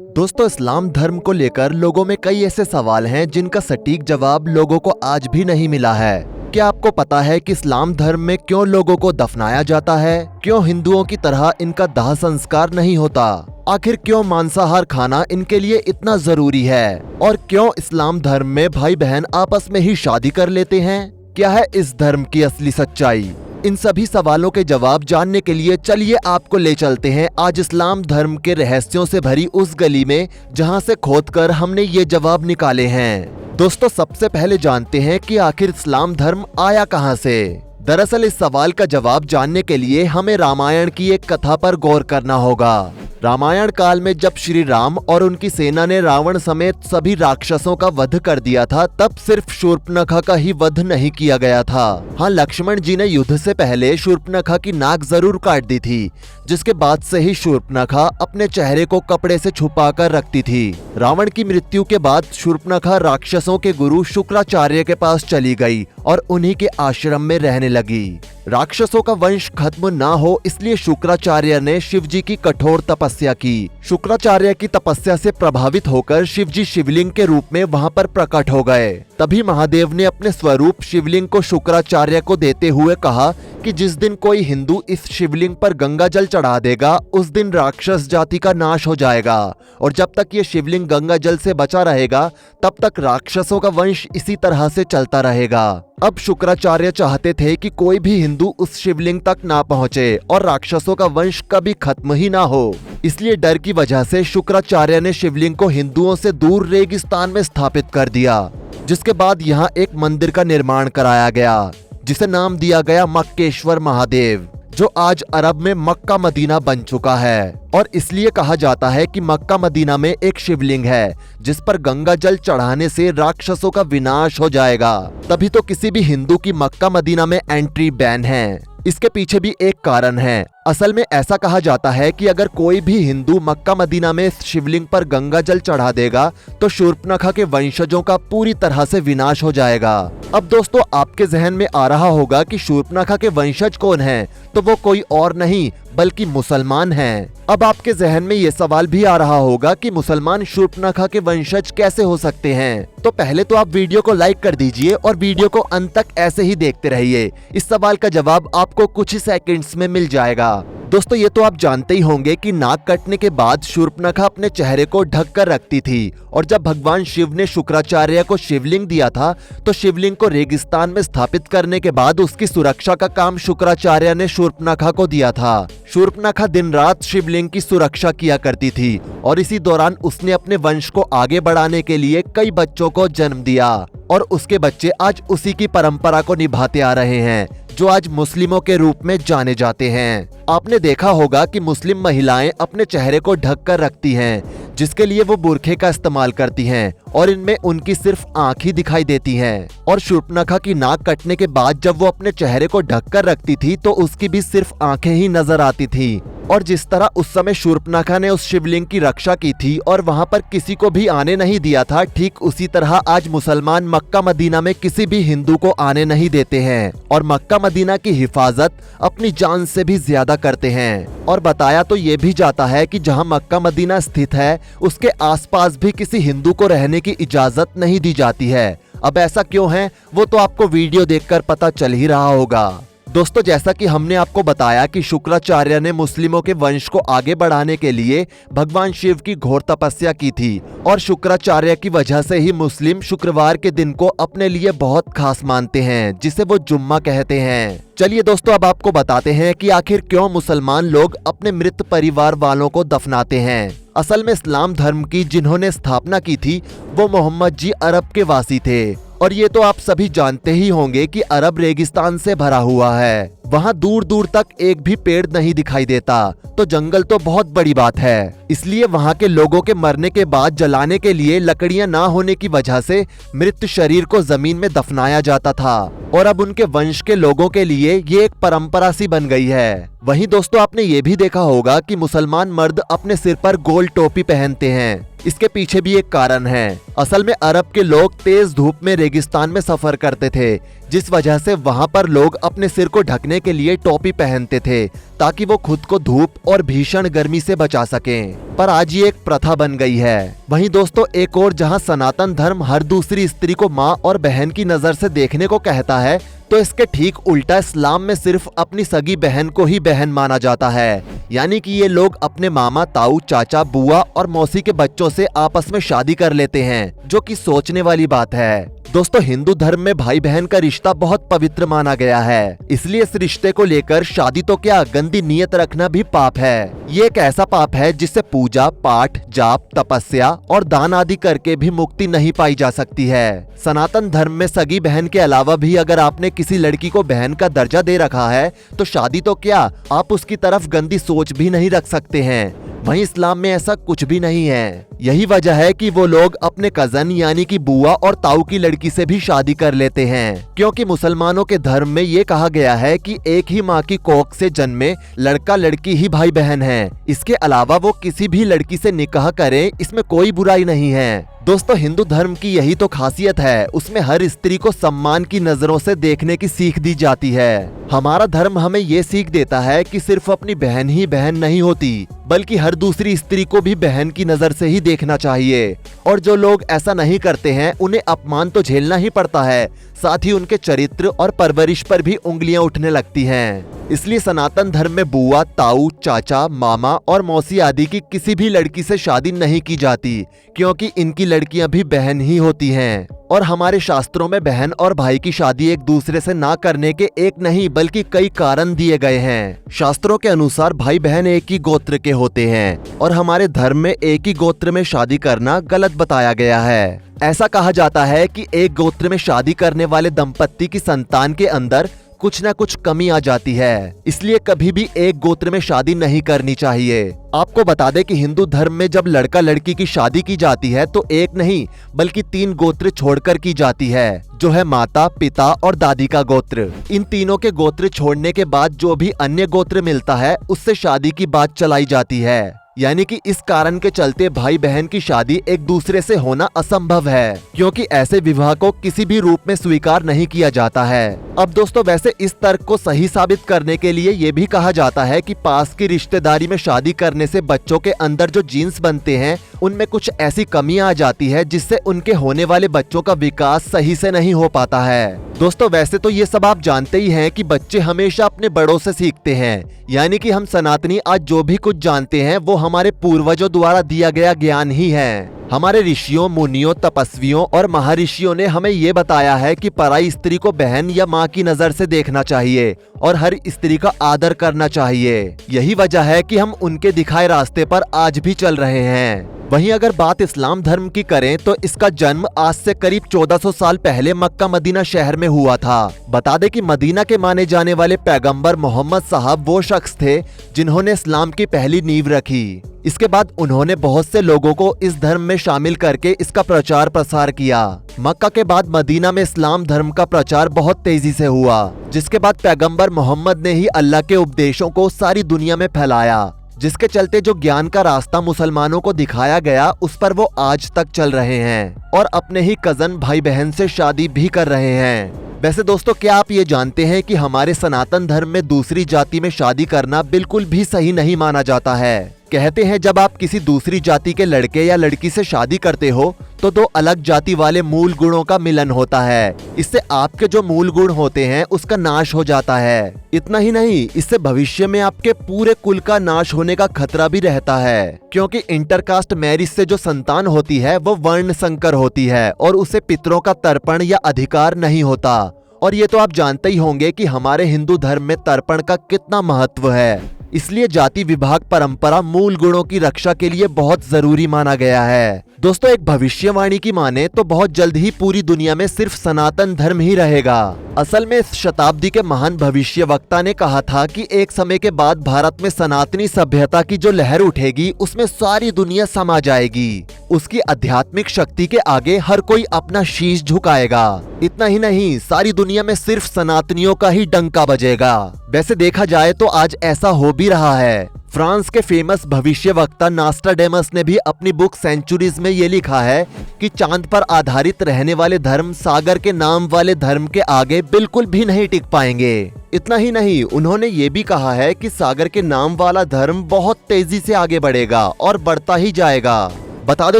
दोस्तों, इस्लाम धर्म को लेकर लोगों में कई ऐसे सवाल हैं जिनका सटीक जवाब लोगों को आज भी नहीं मिला है। क्या आपको पता है कि इस्लाम धर्म में क्यों लोगों को दफनाया जाता है? क्यों हिंदुओं की तरह इनका दाह संस्कार नहीं होता? आखिर क्यों मांसाहार खाना इनके लिए इतना जरूरी है? और क्यों इस्लाम धर्म में भाई बहन आपस में ही शादी कर लेते हैं? क्या है इस धर्म की असली सच्चाई? इन सभी सवालों के जवाब जानने के लिए चलिए आपको ले चलते हैं आज इस्लाम धर्म के रहस्यों से भरी उस गली में जहां से खोदकर हमने ये जवाब निकाले हैं। दोस्तों, सबसे पहले जानते हैं कि आखिर इस्लाम धर्म आया कहां से। दरअसल इस सवाल का जवाब जानने के लिए हमें रामायण की एक कथा पर गौर करना होगा। रामायण काल में जब श्री राम और उनकी सेना ने रावण समेत सभी राक्षसों का वध कर दिया था, तब सिर्फ शूर्पणखा का ही वध नहीं किया गया था। हाँ, लक्ष्मण जी ने युद्ध से पहले शूर्पणखा की नाक जरूर काट दी थी, जिसके बाद से ही शूर्पणखा अपने चेहरे को कपड़े से छुपा कर रखती थी। रावण की मृत्यु के बाद शूर्पणखा राक्षसों के गुरु शुक्राचार्य के पास चली गई और उन्हीं के आश्रम में रहने लगी। राक्षसों का वंश खत्म ना हो, इसलिए शुक्राचार्य ने शिव जी की कठोर तपस्या की। शुक्राचार्य की तपस्या से प्रभावित होकर शिव जी शिवलिंग के रूप में वहां पर प्रकट हो गए। तभी महादेव ने अपने स्वरूप शिवलिंग को शुक्राचार्य को देते हुए कहा कि जिस दिन कोई हिंदू इस शिवलिंग पर गंगा जल चढ़ा देगा, उस दिन राक्षस जाति का नाश हो जाएगा, और जब तक ये शिवलिंग गंगा जल से बचा रहेगा, तब तक राक्षसों का वंश इसी तरह से चलता रहेगा। अब शुक्राचार्य चाहते थे कि कोई भी हिंदू उस शिवलिंग तक ना पहुंचे और राक्षसों का वंश कभी खत्म ही ना हो। इसलिए डर की वजह से शुक्राचार्य ने शिवलिंग को हिंदुओं से दूर रेगिस्तान में स्थापित कर दिया, जिसके बाद यहाँ एक मंदिर का निर्माण कराया गया, जिसे नाम दिया गया मक्केश्वर महादेव, जो आज अरब में मक्का मदीना बन चुका है। और इसलिए कहा जाता है कि मक्का मदीना में एक शिवलिंग है जिस पर गंगा जल चढ़ाने से राक्षसों का विनाश हो जाएगा। तभी तो किसी भी हिंदू की मक्का मदीना में एंट्री बैन है। इसके पीछे भी एक कारण है। असल में ऐसा कहा जाता है कि अगर कोई भी हिंदू मक्का मदीना में शिवलिंग पर गंगा जल चढ़ा देगा तो शूर्पणखा के वंशजों का पूरी तरह से विनाश हो जाएगा। अब दोस्तों, आपके जहन में आ रहा होगा कि शूर्पणखा के वंशज कौन हैं? तो वो कोई और नहीं बल्कि मुसलमान हैं। अब आपके जहन में ये सवाल भी आ रहा होगा कि मुसलमान शूर्पणखा के वंशज कैसे हो सकते हैं? तो पहले तो आप वीडियो को लाइक कर दीजिए और वीडियो को अंत तक ऐसे ही देखते रहिए। इस सवाल का जवाब आपको कुछ ही सेकंड्स में मिल जाएगा। दोस्तों, ये तो आप जानते ही होंगे कि नाक कटने के बाद शूर्पणखा अपने चेहरे को ढक कर रखती थी, और जब भगवान शिव ने शुक्राचार्य को शिवलिंग दिया था तो शिवलिंग को रेगिस्तान में स्थापित करने के बाद उसकी सुरक्षा का काम शुक्राचार्य ने शूर्पणखा को दिया था। शूर्पणखा दिन रात शिवलिंग की सुरक्षा किया करती थी और इसी दौरान उसने अपने वंश को आगे बढ़ाने के लिए कई बच्चों को जन्म दिया, और उसके बच्चे आज उसी की परंपरा को निभाते आ रहे हैं, जो आज मुस्लिमों के रूप में जाने जाते हैं। आपने देखा होगा कि मुस्लिम महिलाएं अपने चेहरे को ढक कर रखती हैं, जिसके लिए वो बुरखे का इस्तेमाल करती हैं, और इनमें उनकी सिर्फ आंख ही दिखाई देती हैं। और शूर्पणखा की नाक कटने के बाद जब वो अपने चेहरे को ढक कर रखती थी तो उसकी भी सिर्फ आंखें ही नजर आती थी। और जिस तरह उस समय शूर्पणखा ने उस शिवलिंग की रक्षा की थी और वहां पर किसी को भी आने नहीं दिया था, ठीक उसी तरह आज मुसलमान मक्का मदीना में किसी भी हिंदू को आने नहीं देते हैं, और मक्का मदीना की हिफाजत अपनी जान से भी ज्यादा करते हैं। और बताया तो ये भी जाता है कि जहां मक्का मदीना स्थित है उसके आसपास भी किसी हिंदू को रहने की इजाजत नहीं दी जाती है। अब ऐसा क्यों है वो तो आपको वीडियो देखकर पता चल ही रहा होगा। दोस्तों, जैसा कि हमने आपको बताया कि शुक्राचार्य ने मुस्लिमों के वंश को आगे बढ़ाने के लिए भगवान शिव की घोर तपस्या की थी, और शुक्राचार्य की वजह से ही मुस्लिम शुक्रवार के दिन को अपने लिए बहुत खास मानते हैं, जिसे वो जुम्मा कहते हैं। चलिए दोस्तों, अब आपको बताते हैं कि आखिर क्यों मुसलमान लोग अपने मृत परिवार वालों को दफनाते हैं। असल में इस्लाम धर्म की जिन्होंने स्थापना की थी वो मोहम्मद जी अरब के वासी थे, और ये तो आप सभी जानते ही होंगे कि अरब रेगिस्तान से भरा हुआ है। वहाँ दूर दूर तक एक भी पेड़ नहीं दिखाई देता, तो जंगल तो बहुत बड़ी बात है। इसलिए वहाँ के लोगों के मरने के बाद जलाने के लिए लकड़ियाँ ना होने की वजह से मृत शरीर को जमीन में दफनाया जाता था, और अब उनके वंश के लोगों के लिए ये एक परंपरा सी बन गई है। वहीं दोस्तों आपने ये भी देखा होगा कि मुसलमान मर्द अपने सिर पर गोल टोपी पहनते हैं। इसके पीछे भी एक कारण है। असल में अरब के लोग तेज धूप में रेगिस्तान में सफर करते थे, जिस वजह से वहां पर लोग अपने सिर को ढकने के लिए टोपी पहनते थे ताकि वो खुद को धूप और भीषण गर्मी से बचा सकें। पर आज ये एक प्रथा बन गई है। वहीं दोस्तों एक और जहां सनातन धर्म हर दूसरी स्त्री को माँ और बहन की नजर से देखने को कहता है, तो इसके ठीक उल्टा इस्लाम में सिर्फ अपनी सगी बहन को ही बहन माना जाता है। यानी कि ये लोग अपने मामा, ताऊ, चाचा, बुआ और मौसी के बच्चों से आपस में शादी कर लेते हैं, जो कि सोचने वाली बात है। दोस्तों हिंदू धर्म में भाई बहन का रिश्ता बहुत पवित्र माना गया है, इसलिए इस रिश्ते को लेकर शादी तो क्या गंदी नीयत रखना भी पाप है। ये एक ऐसा पाप है जिससे पूजा पाठ, जाप, तपस्या और दान आदि करके भी मुक्ति नहीं पाई जा सकती है। सनातन धर्म में सगी बहन के अलावा भी अगर आपने किसी लड़की को बहन का दर्जा दे रखा है तो शादी तो क्या आप उसकी तरफ गंदी सोच भी नहीं रख सकते हैं। वहीं इस्लाम में ऐसा कुछ भी नहीं है। यही वजह है कि वो लोग अपने कजन यानी कि बुआ और ताऊ की लड़की से भी शादी कर लेते हैं, क्योंकि मुसलमानों के धर्म में ये कहा गया है कि एक ही माँ की कोख से जन्मे लड़का लड़की ही भाई बहन है। इसके अलावा वो किसी भी लड़की से निकाह करें, इसमें कोई बुराई नहीं है। दोस्तों हिंदू धर्म की यही तो खासियत है, उसमें हर स्त्री को सम्मान की नजरों से देखने की सीख दी जाती है। हमारा धर्म हमें ये सीख देता है कि सिर्फ अपनी बहन ही बहन नहीं होती, बल्कि हर दूसरी स्त्री को भी बहन की नजर से ही देखना चाहिए। और जो लोग ऐसा नहीं करते हैं उन्हें अपमान तो झेलना ही पड़ता है, साथ ही उनके चरित्र और परवरिश पर भी उंगलियां उठने लगती हैं। इसलिए सनातन धर्म में बुआ, ताऊ, चाचा, मामा और मौसी आदि की किसी भी लड़की से शादी नहीं की जाती, क्योंकि इनकी लड़कियां भी बहन ही होती हैं। और हमारे शास्त्रों में बहन और भाई की शादी एक दूसरे से ना करने के एक नहीं बल्कि कई कारण दिए गए हैं। शास्त्रों के अनुसार भाई बहन एक ही गोत्र के होते हैं और हमारे धर्म में एक ही गोत्र में शादी करना गलत बताया गया है। ऐसा कहा जाता है कि एक गोत्र में शादी करने वाले दंपत्ति की संतान के अंदर कुछ न कुछ कमी आ जाती है, इसलिए कभी भी एक गोत्र में शादी नहीं करनी चाहिए। आपको बता दें कि हिंदू धर्म में जब लड़का लड़की की शादी की जाती है तो एक नहीं बल्कि 3 गोत्र छोड़कर की जाती है, जो है माता, पिता और दादी का गोत्र। इन तीनों के गोत्र छोड़ने के बाद जो भी अन्य गोत्र मिलता है उससे शादी की बात चलाई जाती है। यानी कि इस कारण के चलते भाई बहन की शादी एक दूसरे से होना असंभव है, क्योंकि ऐसे विवाह को किसी भी रूप में स्वीकार नहीं किया जाता है। अब दोस्तों वैसे इस तर्क को सही साबित करने के लिए ये भी कहा जाता है कि पास की रिश्तेदारी में शादी करने से बच्चों के अंदर जो जीन्स बनते हैं उनमें कुछ ऐसी कमियां आ जाती है जिससे उनके होने वाले बच्चों का विकास सही से नहीं हो पाता है। दोस्तों वैसे तो ये सब आप जानते ही हैं कि बच्चे हमेशा अपने बड़ों से सीखते हैं, यानी कि हम सनातनी आज जो भी कुछ जानते हैं वो हमारे पूर्वजों द्वारा दिया गया ज्ञान ही है। हमारे ऋषियों, मुनियों, तपस्वियों और महर्षियों ने हमें ये बताया है कि पराई स्त्री को बहन या माँ की नजर से देखना चाहिए और हर स्त्री का आदर करना चाहिए। यही वजह है कि हम उनके दिखाए रास्ते पर आज भी चल रहे हैं। वहीं अगर बात इस्लाम धर्म की करें तो इसका जन्म आज से करीब 1400 साल पहले मक्का मदीना शहर में हुआ था। बता दें कि मदीना के माने जाने वाले पैगंबर मोहम्मद साहब वो शख्स थे जिन्होंने इस्लाम की पहली नींव रखी। इसके बाद उन्होंने बहुत से लोगों को इस धर्म में शामिल करके इसका प्रचार प्रसार किया। मक्का के बाद मदीना में इस्लाम धर्म का प्रचार बहुत तेजी से हुआ, जिसके बाद पैगंबर मोहम्मद ने ही अल्लाह के उपदेशों को सारी दुनिया में फैलाया, जिसके चलते जो ज्ञान का रास्ता मुसलमानों को दिखाया गया उस पर वो आज तक चल रहे हैं और अपने ही कजन भाई बहन से शादी भी कर रहे हैं। वैसे दोस्तों क्या आप ये जानते हैं कि हमारे सनातन धर्म में दूसरी जाति में शादी करना बिल्कुल भी सही नहीं माना जाता है। कहते हैं जब आप किसी दूसरी जाति के लड़के या लड़की से शादी करते हो तो 2 अलग जाति वाले मूल गुणों का मिलन होता है। इससे आपके जो मूल गुण होते हैं उसका नाश हो जाता है। इतना ही नहीं, इससे भविष्य में आपके पूरे कुल का नाश होने का खतरा भी रहता है, क्योंकि इंटरकास्ट मैरिज से जो संतान होती है वो वर्ण संकर होती है और उसे पितरों का तर्पण या अधिकार नहीं होता। और ये तो आप जानते ही होंगे कि हमारे हिंदू धर्म में तर्पण का कितना महत्व है। इसलिए जाति विभाग परंपरा मूल गुणों की रक्षा के लिए बहुत जरूरी माना गया है। दोस्तों एक भविष्यवाणी की माने तो बहुत जल्द ही पूरी दुनिया में सिर्फ सनातन धर्म ही रहेगा। असल में इस शताब्दी के महान भविष्यवक्ता ने कहा था कि एक समय के बाद भारत में सनातनी सभ्यता की जो लहर उठेगी उसमें सारी दुनिया समा जाएगी। उसकी आध्यात्मिक शक्ति के आगे हर कोई अपना शीश झुकाएगा। इतना ही नहीं, सारी दुनिया में सिर्फ सनातनियों का ही डंका बजेगा। वैसे देखा जाए तो आज ऐसा हो भी रहा है। फ्रांस के फेमस भविष्यवक्ता नास्ट्राडेमस ने भी अपनी बुक सेंचुरीज में ये लिखा है कि चांद पर आधारित रहने वाले धर्म सागर के नाम वाले धर्म के आगे बिल्कुल भी नहीं टिक पाएंगे। इतना ही नहीं, उन्होंने ये भी कहा है कि सागर के नाम वाला धर्म बहुत तेजी से आगे बढ़ेगा और बढ़ता ही जाएगा। बता दो,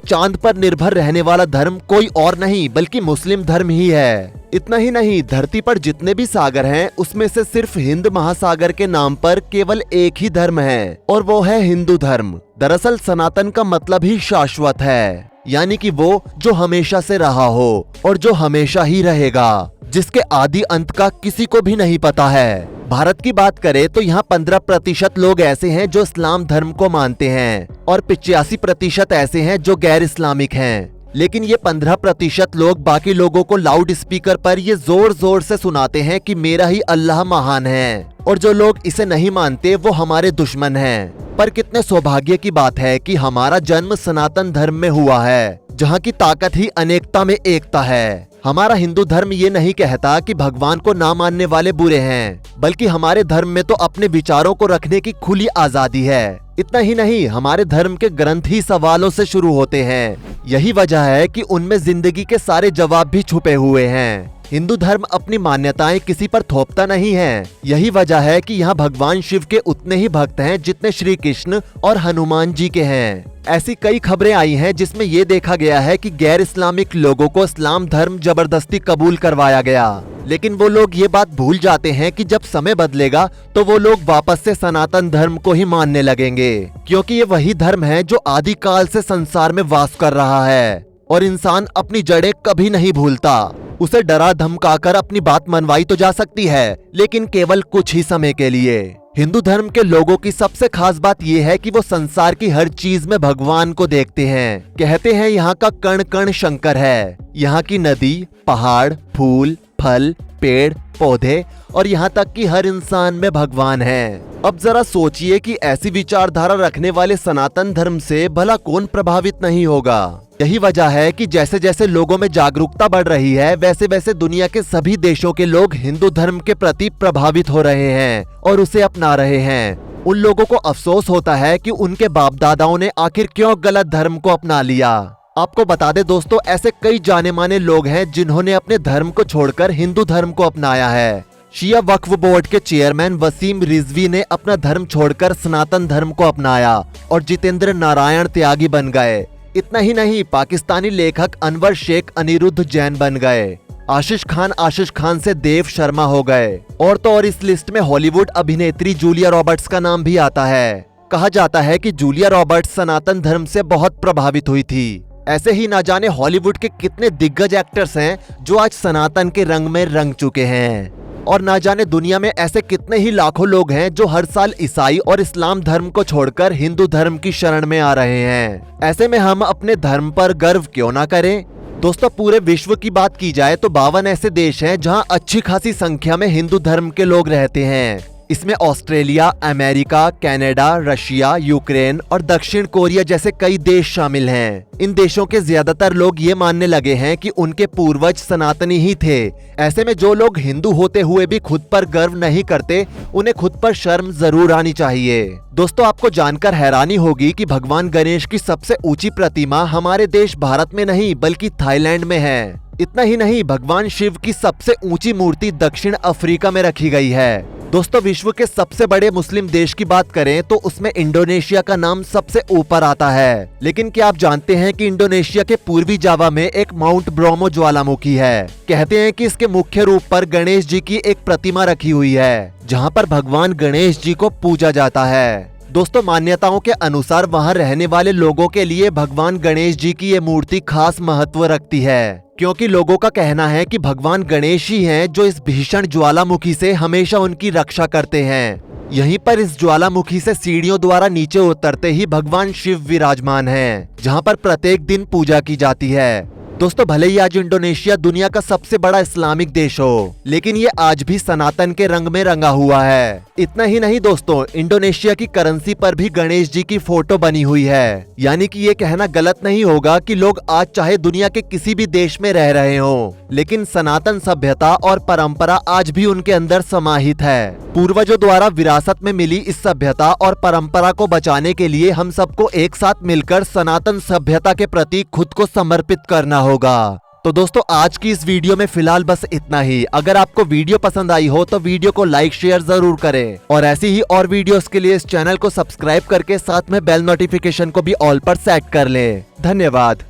चांद पर निर्भर रहने वाला धर्म कोई और नहीं बल्कि मुस्लिम धर्म ही है। इतना ही नहीं, धरती पर जितने भी सागर हैं उसमें से सिर्फ हिंद महासागर के नाम पर केवल एक ही धर्म है और वो है हिंदू धर्म। दरअसल सनातन का मतलब ही शाश्वत है, यानी कि वो जो हमेशा से रहा हो और जो हमेशा ही रहेगा, जिसके आदि अंत का किसी को भी नहीं पता है। भारत की बात करें तो यहाँ 15% लोग ऐसे हैं जो इस्लाम धर्म को मानते हैं और 85% ऐसे हैं जो गैर इस्लामिक हैं। लेकिन ये 15% लोग बाकी लोगों को लाउड स्पीकर पर ये जोर जोर से सुनाते हैं कि मेरा ही अल्लाह महान है, और जो लोग इसे नहीं मानते वो हमारे दुश्मन हैं। पर कितने सौभाग्य की बात है कि हमारा जन्म सनातन धर्म में हुआ है, जहाँ की ताकत ही अनेकता में एकता है। हमारा हिंदू धर्म ये नहीं कहता कि भगवान को ना मानने वाले बुरे हैं, बल्कि हमारे धर्म में तो अपने विचारों को रखने की खुली आजादी है। इतना ही नहीं, हमारे धर्म के ग्रंथ ही सवालों से शुरू होते हैं। यही वजह है कि उनमें जिंदगी के सारे जवाब भी छुपे हुए हैं। हिंदू धर्म अपनी मान्यताएं किसी पर थोपता नहीं है। यही वजह है कि यहाँ भगवान शिव के उतने ही भक्त हैं जितने श्री कृष्ण और हनुमान जी के हैं। ऐसी कई खबरें आई हैं जिसमें ये देखा गया है कि गैर इस्लामिक लोगों को इस्लाम धर्म जबरदस्ती कबूल करवाया गया, लेकिन वो लोग ये बात भूल जाते हैं कि जब समय बदलेगा तो वो लोग वापस से सनातन धर्म को ही मानने लगेंगे, क्योंकि ये वही धर्म है जो आदिकाल से संसार में वास कर रहा है। और इंसान अपनी जड़ें कभी नहीं भूलता। उसे डरा धमकाकर अपनी बात मनवाई तो जा सकती है, लेकिन केवल कुछ ही समय के लिए। हिंदू धर्म के लोगों की सबसे खास बात यह है कि वो संसार की हर चीज में भगवान को देखते हैं। कहते हैं यहाँ का कण कण शंकर है। यहाँ की नदी, पहाड़, फूल, फल, पेड़, पौधे और यहाँ तक कि हर इंसान में भगवान है। अब जरा सोचिए कि ऐसी विचारधारा रखने वाले सनातन धर्म से भला कौन प्रभावित नहीं होगा। यही वजह है कि जैसे जैसे लोगों में जागरूकता बढ़ रही है, वैसे वैसे दुनिया के सभी देशों के लोग हिंदू धर्म के प्रति प्रभावित हो रहे हैं और उसे अपना रहे हैं। उन लोगों को अफसोस होता है कि उनके बाप दादाओं ने आखिर क्यों गलत धर्म को अपना लिया। आपको बता दें दोस्तों, ऐसे कई जाने माने लोग हैं जिन्होंने अपने धर्म को छोड़कर हिंदू धर्म को अपनाया है। शिया वक्फ बोर्ड के चेयरमैन वसीम रिजवी ने अपना धर्म छोड़कर सनातन धर्म को अपनाया और जितेंद्र नारायण त्यागी बन गए। इतना ही नहीं, पाकिस्तानी लेखक अनवर शेख अनिरुद्ध जैन बन गए। आशीष खान से देव शर्मा हो गए। और तो और इस लिस्ट में हॉलीवुड अभिनेत्री जूलिया रॉबर्ट्स का नाम भी आता है। कहा जाता है कि जूलिया रॉबर्ट्स सनातन धर्म से बहुत प्रभावित हुई थी। ऐसे ही ना जाने हॉलीवुड के कितने दिग्गज एक्टर्स हैं जो आज सनातन के रंग में रंग चुके हैं। और ना जाने दुनिया में ऐसे कितने ही लाखों लोग हैं जो हर साल ईसाई और इस्लाम धर्म को छोड़कर हिंदू धर्म की शरण में आ रहे हैं। ऐसे में हम अपने धर्म पर गर्व क्यों ना करें। दोस्तों, पूरे विश्व की बात की जाए तो 52 ऐसे देश हैं जहां अच्छी खासी संख्या में हिंदू धर्म के लोग रहते हैं। इसमें Australia, America, Canada, Russia, Ukraine और दक्षिण कोरिया जैसे कई देश शामिल हैं। इन देशों के ज्यादातर लोग ये मानने लगे हैं कि उनके पूर्वज सनातनी ही थे। ऐसे में जो लोग हिंदू होते हुए भी खुद पर गर्व नहीं करते, उन्हें खुद पर शर्म जरूर आनी चाहिए। दोस्तों, आपको जानकर हैरानी होगी कि भगवान गणेश की सबसे ऊंची प्रतिमा हमारे देश भारत में नहीं बल्कि थाईलैंड में है। इतना ही नहीं, भगवान शिव की सबसे ऊंची मूर्ति दक्षिण अफ्रीका में रखी गई है। दोस्तों, विश्व के सबसे बड़े मुस्लिम देश की बात करें तो उसमें इंडोनेशिया का नाम सबसे ऊपर आता है। लेकिन क्या आप जानते हैं कि इंडोनेशिया के पूर्वी जावा में एक माउंट ब्रोमो ज्वालामुखी है। कहते हैं कि इसके मुख्य रूप पर गणेश जी की एक प्रतिमा रखी हुई है, जहां पर भगवान गणेश जी को पूजा जाता है। दोस्तों, मान्यताओं के अनुसार वहां रहने वाले लोगों के लिए भगवान गणेश जी की ये मूर्ति खास महत्व रखती है, क्योंकि लोगों का कहना है कि भगवान गणेश ही हैं जो इस भीषण ज्वालामुखी से हमेशा उनकी रक्षा करते हैं। यहीं पर इस ज्वालामुखी से सीढ़ियों द्वारा नीचे उतरते ही भगवान शिव विराजमान हैं, जहां पर प्रत्येक दिन पूजा की जाती है। दोस्तों, भले ही आज इंडोनेशिया दुनिया का सबसे बड़ा इस्लामिक देश हो, लेकिन ये आज भी सनातन के रंग में रंगा हुआ है। इतना ही नहीं दोस्तों, इंडोनेशिया की करेंसी पर भी गणेश जी की फोटो बनी हुई है। यानी कि ये कहना गलत नहीं होगा कि लोग आज चाहे दुनिया के किसी भी देश में रह रहे हो, लेकिन सनातन सभ्यता और परंपरा आज भी उनके अंदर समाहित है। पूर्वजों द्वारा विरासत में मिली इस सभ्यता और परंपरा को बचाने के लिए हम सबको एक साथ मिलकर सनातन सभ्यता के प्रति खुद को समर्पित करना होगा। तो दोस्तों, आज की इस वीडियो में फिलहाल बस इतना ही। अगर आपको वीडियो पसंद आई हो तो वीडियो को लाइक शेयर जरूर करें और ऐसी ही और वीडियोस के लिए इस चैनल को सब्सक्राइब करके साथ में बेल नोटिफिकेशन को भी ऑल पर सेट कर लें। धन्यवाद।